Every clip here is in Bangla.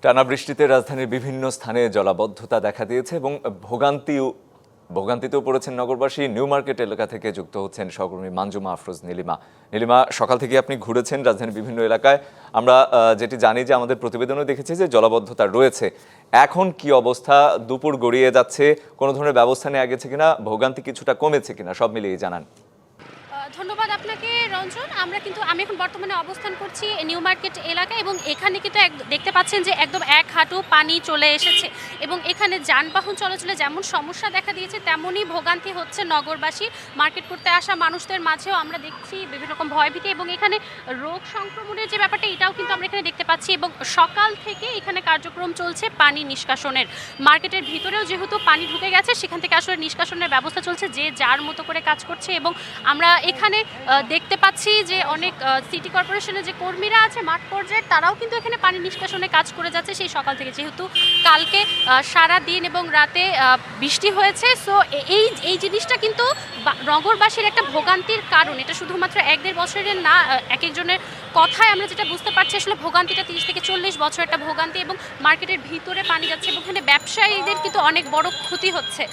টানা বৃষ্টিতে রাজধানীর বিভিন্ন স্থানে জলাবদ্ধতা দেখা দিয়েছে এবং ভোগান্তিতেও পড়েছেন নগরবাসী। নিউ মার্কেট এলাকা থেকে যুক্ত হচ্ছেন সহকর্মী মানজুমা আফরোজ নীলিমা, সকাল থেকে আপনি ঘুরেছেন রাজধানীর বিভিন্ন এলাকায়। আমরা যেটি জানি যে আমাদের প্রতিবেদনও দেখেছি যে জলাবদ্ধতা রয়েছে। এখন কি অবস্থা? দুপুর গড়িয়ে যাচ্ছে, কোনো ধরনের ব্যবস্থা নেওয়া গেছে কিনা, ভোগান্তি কিছুটা কমেছে কিনা, সব মিলিয়ে জানান। ধন্যবাদ আপনাকে রঞ্জন। আমি এখন বর্তমানে অবস্থান করছি নিউ মার্কেট এলাকায় এবং এখানে কিন্তু দেখতে পাচ্ছেন যে একদম এক হাঁটু পানি চলে এসেছে এবং এখানে যানবাহন চলাচলে যেমন সমস্যা দেখা দিয়েছে তেমনই ভোগান্তি হচ্ছে নগরবাসী। মার্কেট করতে আসা মানুষদের মাঝেও আমরা দেখছি বিভিন্ন রকম ভয়ভীতি এবং এখানে রোগ সংক্রমণের যে ব্যাপারটা এটাও কিন্তু আমরা এখানে দেখতে পাচ্ছি এবং সকাল থেকে এখানে কার্যক্রম চলছে পানি নিষ্কাশনের। মার্কেটের ভিতরেও যেহেতু পানি ঢুকে গেছে সেখান থেকে আসলে নিষ্কাশনের ব্যবস্থা চলছে, যে যার মতো করে কাজ করছে এবং আমরা এখানে দেখতে পাচ্ছি যে অনেক সিটি কর্পোরেশনের যে কর্মীরা আছে মাঠ পর্যায়ে তারাও কিন্তু এখানে পানি নিষ্কাশনে কাজ করে যাচ্ছে সেই সকাল থেকে, যেহেতু কালকে সারা দিন এবং রাতে বৃষ্টি হয়েছে। সো এই জিনিসটা কিন্তু নগরবাসীর একটা ভোগান্তির কারণ। এটা শুধুমাত্র 1-1.5 বছরের না, এক একজনের কথায় আমরা যেটা বুঝতে পারছি আসলে ভোগান্তিটা 30 থেকে 40 বছর একটা ভোগান্তি এবং মার্কেটের ভিতরে পানি যাচ্ছে এবং এখানে ব্যবসায়ীদের কিন্তু অনেক বড় ক্ষতি হচ্ছে।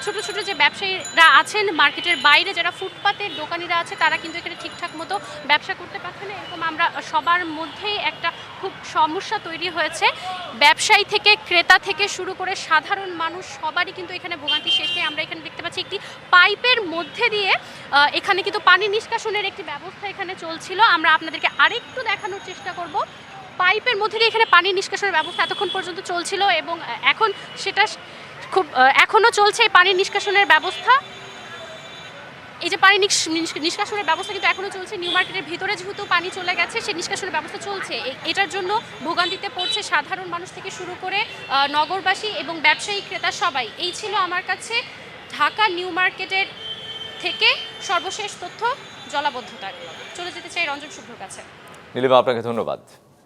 ছোট ছোট যে ব্যবসায়ীরা আছেন মার্কেটের বাইরে, যারা ফুটপাতের দোকানিরা আছে, তারা কিন্তু এখানে ঠিকঠাক মতো ব্যবসা করতে পারছে না। এরকম আমরা সবার মধ্যেই একটা খুব সমস্যা তৈরি হয়েছে। ব্যবসায়ী থেকে ক্রেতা থেকে শুরু করে সাধারণ মানুষ সবারই কিন্তু এখানে ভোগান্তি শেষে। আমরা এখানে দেখতে পাচ্ছি একটি পাইপের মধ্যে দিয়ে এখানে কিন্তু পানি নিষ্কাশনের একটি ব্যবস্থা এখানে চলছিল। আমরা আপনাদেরকে আরেকটু দেখানোর চেষ্টা করব। পাইপের মধ্যে দিয়ে এখানে পানি নিষ্কাশনের ব্যবস্থা এতক্ষণ পর্যন্ত চলছিল এবং এখন সেটা এখনও চলছে এই পানি নিষ্কাশনের ব্যবস্থা। এই যে পানি নিষ্কাশনের ব্যবস্থা কিন্তু এখনও চলছে। নিউ মার্কেটের ভিতরে যেহেতু পানি চলে গেছে সেই নিষ্কাশনের ব্যবস্থা চলছে। এটার জন্য ভোগান্তিতে পড়ছে সাধারণ মানুষ থেকে শুরু করে নগরবাসী এবং ব্যবসায়ী ক্রেতা সবাই। এই ছিল আমার কাছে ঢাকা নিউ মার্কেটের থেকে সর্বশেষ তথ্য জলাবদ্ধতার। চলে যেতে চাই রঞ্জন শুভ্রর কাছে। নীলিমা, আপনাকে ধন্যবাদ।